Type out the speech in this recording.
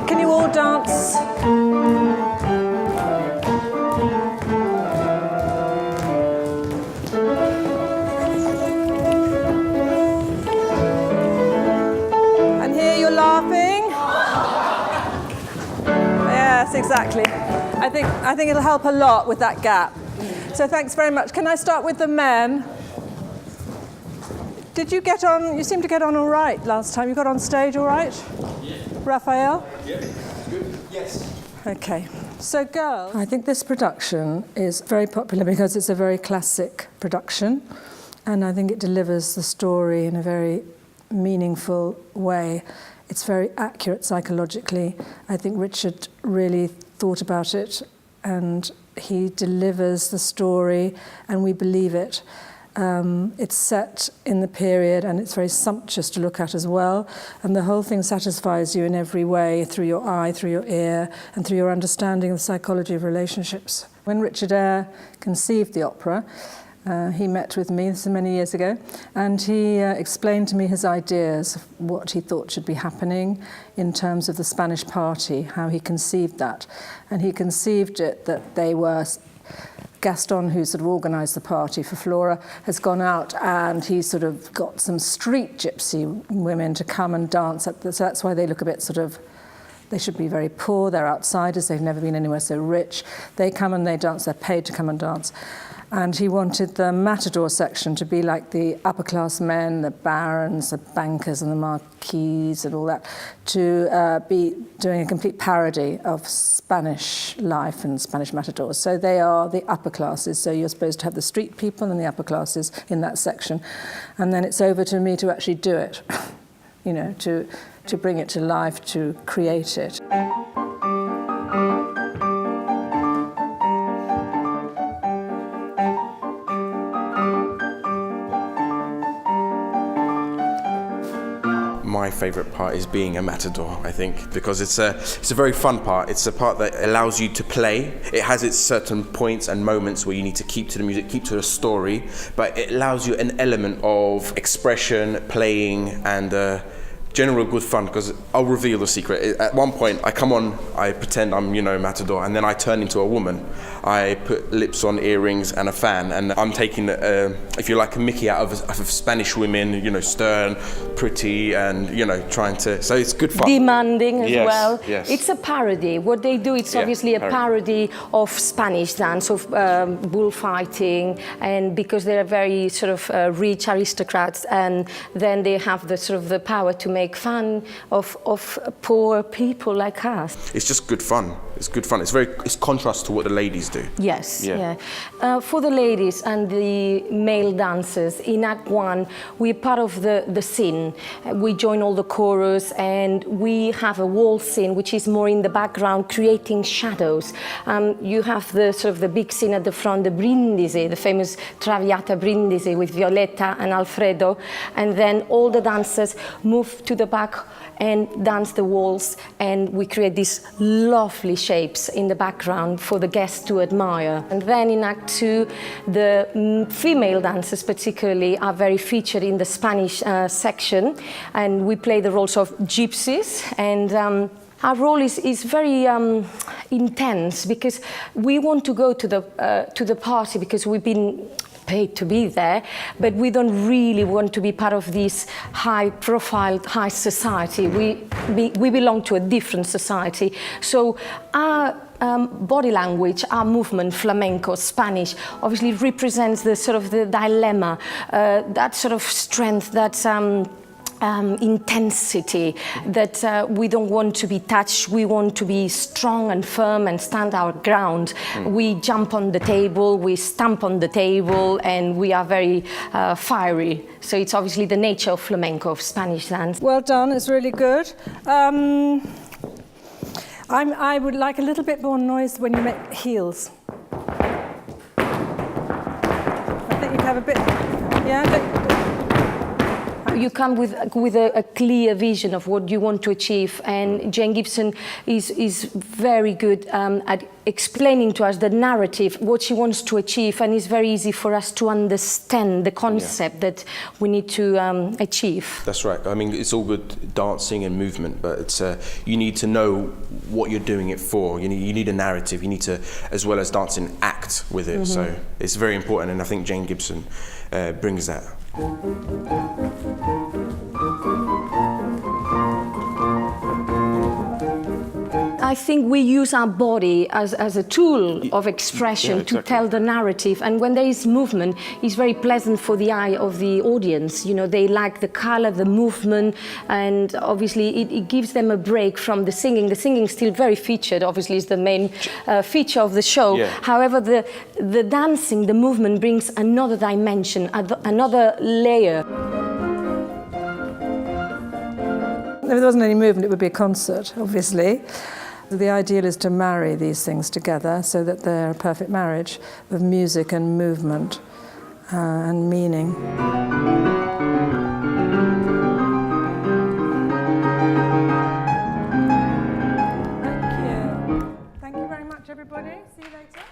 Can you all dance? And here you're laughing. Yes, exactly. I think it'll help a lot with that gap. So thanks very much. Can I start with the men? Did you get on? You seemed to get on all right last time. You got on stage all right? Yeah. Raphael? Yeah, good. Yes. Okay. So girls, I think this production is very popular because it's a very classic production, and I think it delivers the story in a very meaningful way. It's very accurate psychologically. I think Richard really thought about it, and he delivers the story, and we believe it. It's set in the period, and it's very sumptuous to look at as well, and the whole thing satisfies you in every way, through your eye, through your ear, and through your understanding of the psychology of relationships. When Richard Eyre conceived the opera, he met with me, this is many years ago, and he explained to me his ideas of what he thought should be happening in terms of the Spanish party, how he conceived that. And he conceived it that they were Gaston, who sort of organised the party for Flora, has gone out and he sort of got some street gypsy women to come and dance at the, so that's why they look a bit sort of, they should be very poor, they're outsiders, they've never been anywhere so rich. They come and they dance, they're paid to come and dance. And he wanted the matador section to be like the upper class men, the barons, the bankers and the marquises and all that, to be doing a complete parody of Spanish life and Spanish matadors. So they are the upper classes, so you're supposed to have the street people and the upper classes in that section. And then it's over to me to actually do it, you know, to bring it to life, to create it. My favourite part is being a matador, I think, because it's a very fun part. It's a part that allows you to play. It has its certain points and moments where you need to keep to the music, keep to the story, but it allows you an element of expression, playing, and general good fun, because I'll reveal the secret. At one point, I come on, I pretend I'm, you know, matador, and then I turn into a woman. I put lips on, earrings, and a fan, and I'm taking, if you like, a Mickey out of Spanish women, you know, stern, pretty, and, you know, trying to, so it's good fun. Demanding as well. Yes. It's a parody. What they do, it's obviously a parody of Spanish dance, of bullfighting, and because they're very sort of rich aristocrats, and then they have the sort of the power to make fun of poor people like us. It's just good fun. It's good fun. It's contrast to what the ladies do. Yes, yeah. For the ladies and the male dancers, in Act 1, we're part of the scene. We join all the chorus, and we have a wall scene which is more in the background, creating shadows. You have the sort of the big scene at the front, the brindisi, the famous traviata brindisi with Violetta and Alfredo, and then all the dancers move to the back and dance the waltz, and we create these lovely shapes in the background for the guests to admire. And then in Act 2, the female dancers particularly are very featured in the Spanish section, and we play the roles of gypsies, and our role is very intense, because we want to go to the party because we've been paid to be there, but we don't really want to be part of this high-profile, high society. We belong to a different society. So our body language, our movement, flamenco, Spanish, obviously represents the sort of the dilemma, that sort of strength, that intensity, that we don't want to be touched. We want to be strong and firm and stand our ground. We jump on the table, we stamp on the table, and we are very fiery. So it's obviously the nature of flamenco, of Spanish dance. Well done, it's really good. I would like a little bit more noise when you make heels. I think you'd have a bit, yeah? You come with a clear vision of what you want to achieve, and Jane Gibson is very good at explaining to us the narrative, what she wants to achieve, and it's very easy for us to understand the concept that we need to achieve. That's right. I mean, it's all good dancing and movement, but it's you need to know what you're doing it for. You need a narrative. You need to, as well as dancing, act with it. So it's very important, and I think Jane Gibson brings that. I think we use our body as a tool of expression to tell the narrative, and when there is movement, it's very pleasant for the eye of the audience. You know, they like the color, the movement, and obviously it gives them a break from the singing. The singing is still very featured, obviously is the main feature of the show. Yeah. However, the dancing, the movement brings another dimension, another layer. If there wasn't any movement, it would be a concert, obviously. The ideal is to marry these things together so that they're a perfect marriage of music and movement and meaning. Thank you. Thank you very much, everybody. See you later.